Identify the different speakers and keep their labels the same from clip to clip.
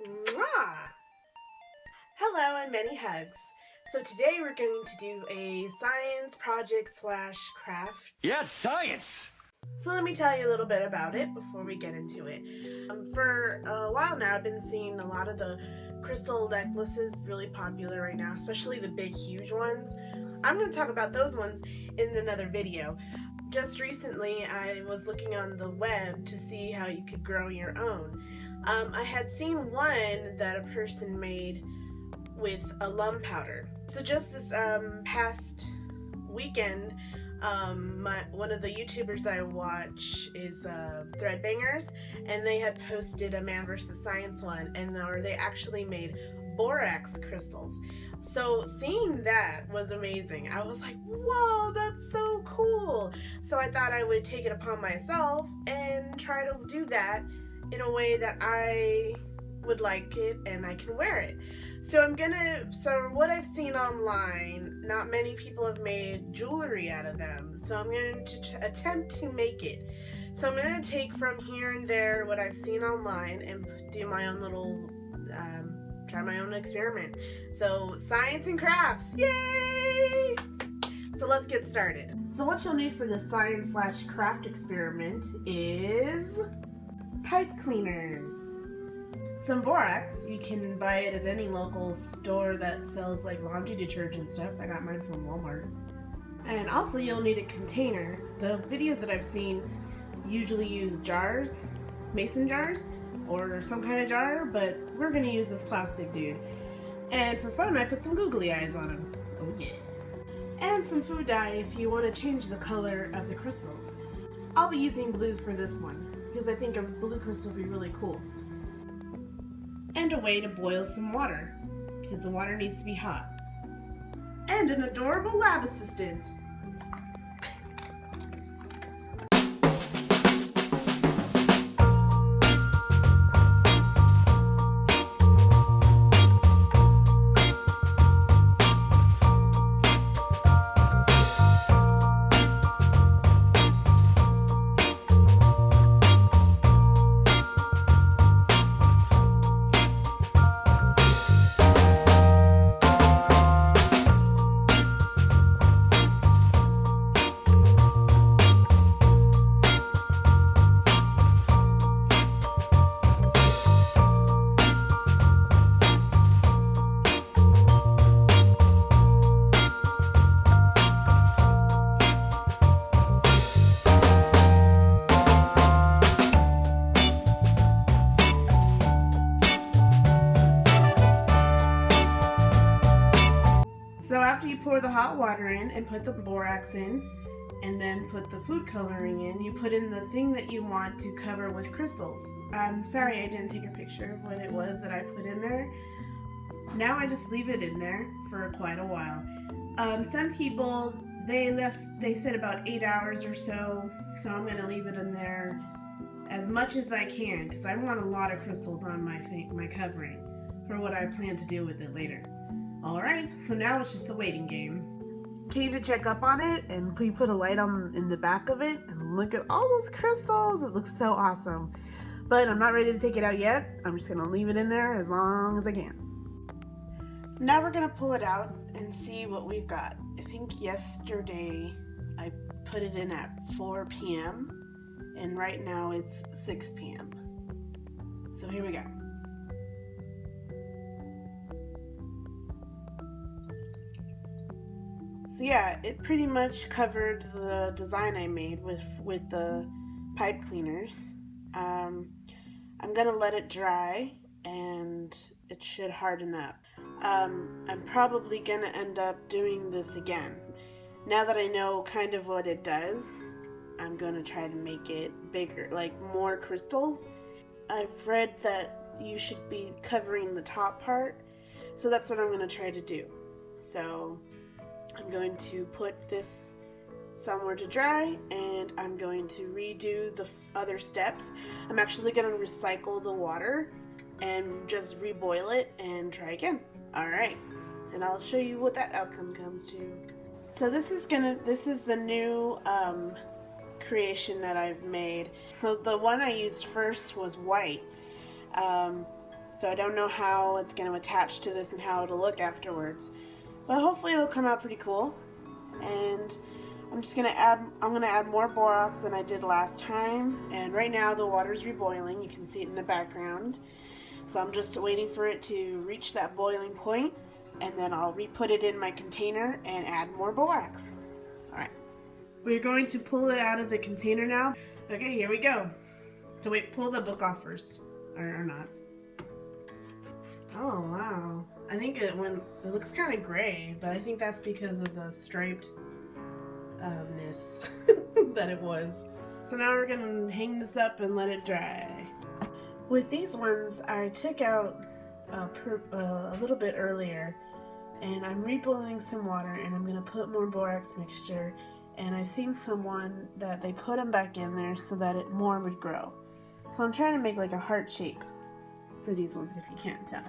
Speaker 1: Mwah! Hello and many hugs. So today we're going to do a science project / craft.
Speaker 2: Yes, science!
Speaker 1: So let me tell you a little bit about it before we get into it. For a while now, I've been seeing a lot of the crystal necklaces really popular right now, especially the big, huge ones. I'm going to talk about those ones in another video. Just recently, I was looking on the web to see how you could grow your own. I had seen one that a person made with alum powder. So just this past weekend, one of the YouTubers I watch is Threadbangers, and they had posted a Man vs. Science one, and they actually made borax crystals. So seeing that was amazing. I was like, whoa, that's so cool. So I thought I would take it upon myself and try to do that in a way that I would like it and I can wear it. So what I've seen online, not many people have made jewelry out of them. So I'm going to attempt to make it. So I'm going to take from here and there what I've seen online and do my own little, try my own experiment. So science and crafts, yay! So let's get started. So what you'll need for the science / craft experiment is pipe cleaners. Some borax. You can buy it at any local store that sells like laundry detergent stuff. I got mine from Walmart. And also you'll need a container. The videos that I've seen usually use jars, mason jars, or some kind of jar, but we're gonna use this plastic dude. And for fun, I put some googly eyes on him. Oh yeah. And some food dye if you want to change the color of the crystals. I'll be using blue for this one because I think a blue crystal would be really cool. And a way to boil some water, because the water needs to be hot. And an adorable lab assistant. So after you pour the hot water in and put the borax in, and then put the food coloring in, you put in the thing that you want to cover with crystals. I'm sorry I didn't take a picture of what it was that I put in there. Now I just leave it in there for quite a while. Some people, they said about 8 hours or so, so I'm going to leave it in there as much as I can because I want a lot of crystals on my covering for what I plan to do with it later. Alright, so now it's just a waiting game. Came to check up on it, and we put a light on in the back of it, and look at all those crystals. It looks so awesome. But I'm not ready to take it out yet. I'm just gonna leave it in there as long as I can. Now we're gonna pull it out and see what we've got. I think yesterday I put it in at 4 p.m. and right now it's 6 p.m. So here we go. So yeah, it pretty much covered the design I made with the pipe cleaners. I'm gonna let it dry and it should harden up. I'm probably gonna end up doing this again. Now that I know kind of what it does, I'm gonna try to make it bigger, like more crystals. I've read that you should be covering the top part, so that's what I'm gonna try to do. So I'm going to put this somewhere to dry, and I'm going to redo the other steps. I'm actually going to recycle the water and just reboil it and try again. Alright, and I'll show you what that outcome comes to. So this is the new creation that I've made. So the one I used first was white. So so I don't know how it's going to attach to this and how it'll look afterwards. But hopefully it'll come out pretty cool. And I'm gonna add more borax than I did last time. And right now the water's reboiling. You can see it in the background. So I'm just waiting for it to reach that boiling point, and then I'll re-put it in my container and add more borax. Alright. We're going to pull it out of the container now. Okay, here we go. So wait, pull the book off first. Or not. Oh wow. I think it looks kind of gray, but I think that's because of the striped ness that it was. So now we're gonna hang this up and let it dry. With these ones, I took out a little bit earlier, and I'm reboiling some water, and I'm gonna put more borax mixture. And I've seen someone that they put them back in there so that more would grow. So I'm trying to make like a heart shape for these ones, if you can't tell.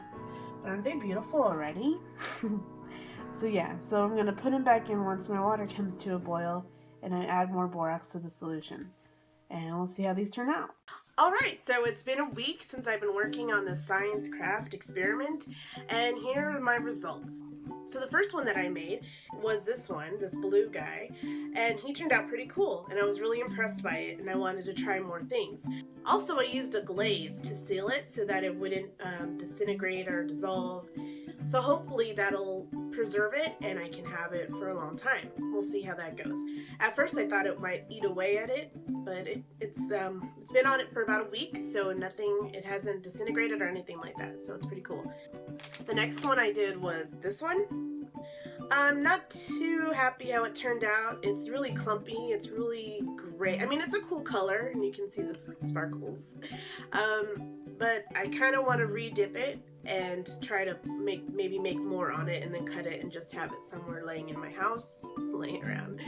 Speaker 1: But aren't they beautiful already? So yeah, so I'm going to put them back in once my water comes to a boil, and I add more borax to the solution. And we'll see how these turn out. Alright, so it's been a week since I've been working on this science craft experiment, and here are my results. So the first one that I made was this one, this blue guy, and he turned out pretty cool, and I was really impressed by it, and I wanted to try more things. Also, I used a glaze to seal it so that it wouldn't disintegrate or dissolve. So hopefully that'll preserve it and I can have it for a long time. We'll see how that goes. At first I thought it might eat away at it, but it's been on it for about a week, so it hasn't disintegrated or anything like that, so it's pretty cool. The next one I did was this one. I'm not too happy how it turned out. It's really clumpy, it's really gray. I mean, it's a cool color and you can see the sparkles. But I kind of want to re-dip it and try to maybe make more on it and then cut it and just have it somewhere laying in my house, laying around.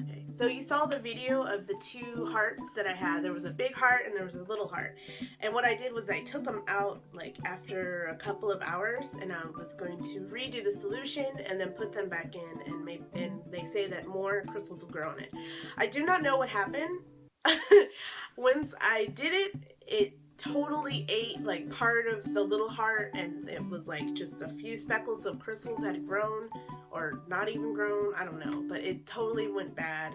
Speaker 1: Okay, so you saw the video of the two hearts that I had. There was a big heart and there was a little heart. And what I did was I took them out like after a couple of hours, and I was going to redo the solution and then put them back in, and they say that more crystals will grow on it. I do not know what happened. Once I did it, it totally ate like part of the little heart, and it was like just a few speckles of crystals had grown or not even grown, I don't know, but it totally went bad.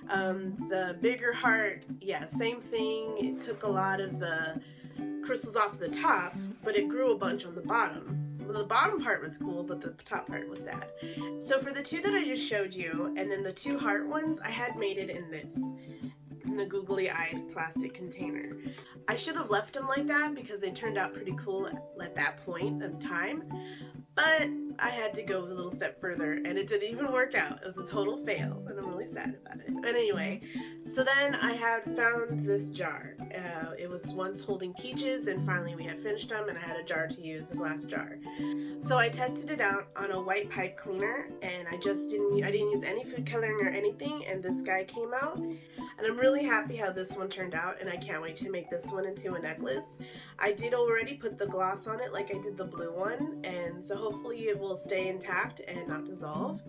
Speaker 1: The bigger heart, yeah, same thing. It took a lot of the crystals off the top, but it grew a bunch on the bottom. Well, the bottom part was cool, but the top part was sad. So for the two that I just showed you, and then the two heart ones, I had made it in the googly-eyed plastic container. I should have left them like that because they turned out pretty cool at that point of time, but I had to go a little step further and it didn't even work out. It was a total fail and I'm really sad about it. But anyway, so then I had found this jar. It was once holding peaches, and finally we had finished them and I had a jar to use, a glass jar. So I tested it out on a white pipe cleaner, and I didn't use any food coloring or anything, and this guy came out. And I'm really happy how this one turned out, and I can't wait to make this one into a necklace. I did already put the gloss on it like I did the blue one, and so hopefully it will stay intact and not dissolve.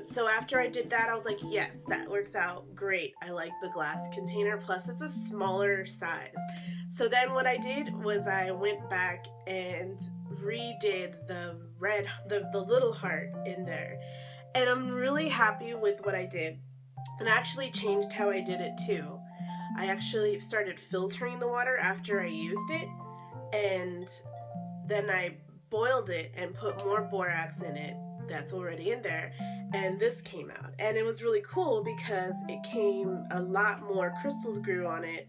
Speaker 1: So after I did that, I was like, yes, that works out great. I like the glass container, plus it's a smaller size. So then what I did was I went back and redid the little heart in there. And I'm really happy with what I did. And I actually changed how I did it too. I actually started filtering the water after I used it, and then I boiled it and put more borax in it that's already in there, and this came out. And it was really cool because it came a lot more crystals grew on it.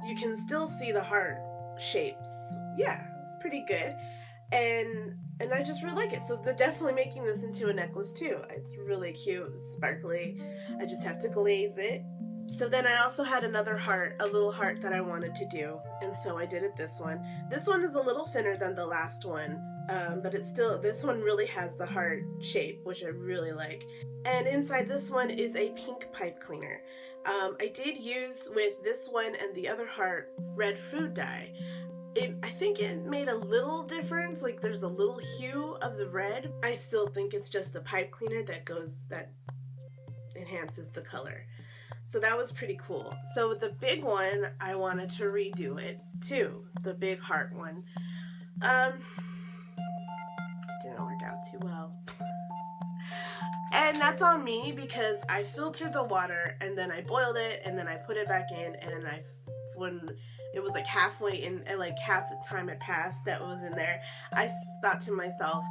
Speaker 1: You can still see the heart shapes. Yeah, it's pretty good. And I just really like it. So they're definitely making this into a necklace too. It's really cute, sparkly. I just have to glaze it. So then I also had another heart, a little heart that I wanted to do, and so I did it this one. This one is a little thinner than the last one, but this one really has the heart shape, which I really like. And inside this one is a pink pipe cleaner. I did use with this one and the other heart red food dye. I think it made a little difference, like there's a little hue of the red. I still think it's just the pipe cleaner that enhances the color. So that was pretty cool. So with the big one, I wanted to redo it too. The big heart one. Didn't work out too well. And that's on me because I filtered the water and then I boiled it and then I put it back in, and then when it was like halfway in, and like half the time it passed that was in there, I thought to myself,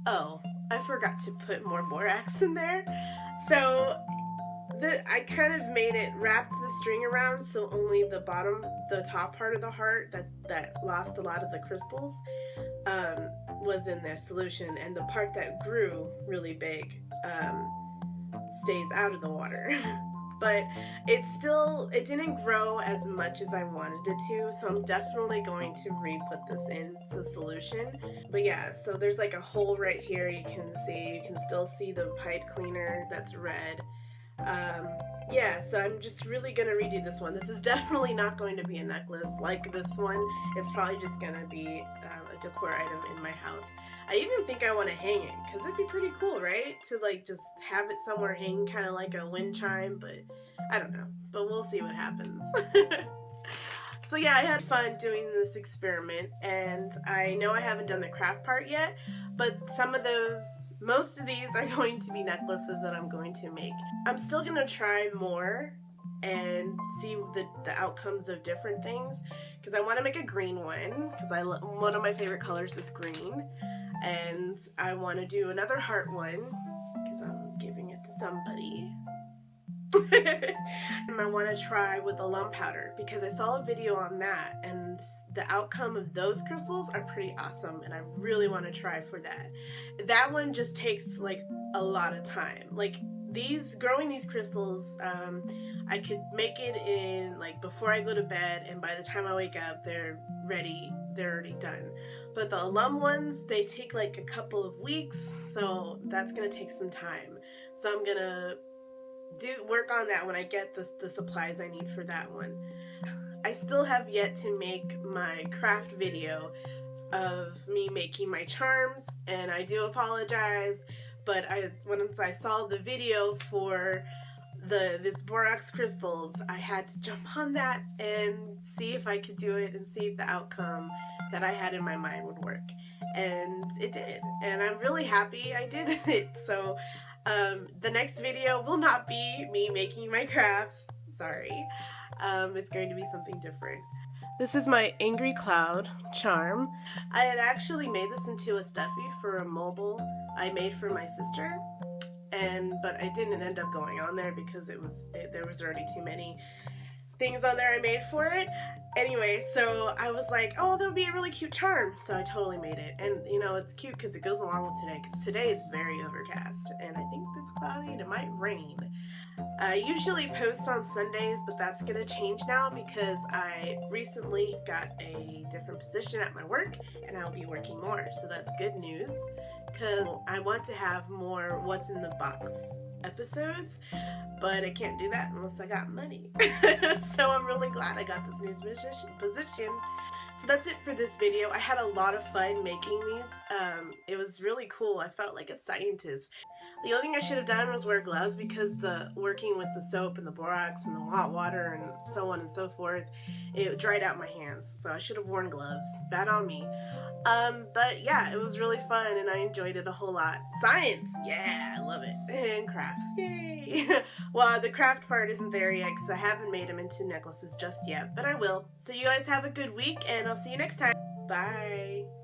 Speaker 1: oh, I forgot to put more borax in there. So I kind of made it, wrapped the string around so only the top part of the heart that lost a lot of the crystals was in their solution, and the part that grew really big stays out of the water. But it didn't grow as much as I wanted it to, so I'm definitely going to re-put this in the solution. But yeah, so there's like a hole right here you can still see the pipe cleaner that's red. Yeah, so I'm just really gonna redo this one. This is definitely not going to be a necklace like this one. It's probably just gonna be a decor item in my house. I even think I want to hang it because it'd be pretty cool, right? To like just have it somewhere hanging, kind of like a wind chime, but I don't know. But we'll see what happens. So yeah, I had fun doing this experiment, and I know I haven't done the craft part yet, but most of these are going to be necklaces that I'm going to make. I'm still going to try more and see the outcomes of different things, because I want to make a green one, because one of my favorite colors is green, and I want to do another heart one, because I'm giving it to somebody. And I want to try with the alum powder, because I saw a video on that and the outcome of those crystals are pretty awesome, and I really want to try for that. That one just takes like a lot of time. Like growing these crystals, I could make it in like before I go to bed, and by the time I wake up they're ready, they're already done. But the alum ones, they take like a couple of weeks, so that's gonna take some time. So I'm gonna work on that when I get the supplies I need for that one. I still have yet to make my craft video of me making my charms, and I do apologize, but once I saw the video for this borax crystals, I had to jump on that and see if I could do it and see if the outcome that I had in my mind would work. And it did, and I'm really happy I did it. So the next video will not be me making my crafts, sorry. It's going to be something different. This is my Angry Cloud charm. I had actually made this into a stuffy for a mobile I made for my sister, but I didn't end up going on there because there was already too many things on there I made for it. Anyway, so I was like, oh, that would be a really cute charm, so I totally made it. And you know, it's cute because it goes along with today, because today is very overcast and I think it's cloudy and it might rain. I usually post on Sundays, but that's gonna change now because I recently got a different position at my work and I'll be working more, so that's good news, because I want to have more what's in the box episodes, but I can't do that unless I got money. So I'm really glad I got this new position. So that's it for this video. I had a lot of fun making these. It was really cool. I felt like a scientist. The only thing I should have done was wear gloves, because working with the soap and the borax and the hot water and so on and so forth, it dried out my hands. So I should have worn gloves. Bad on me. But yeah, it was really fun and I enjoyed it a whole lot. Science! Yeah, I love it. And crafts. Yay! Well, the craft part isn't there yet because I haven't made them into necklaces just yet, but I will. So you guys have a good week and I'll see you next time. Bye!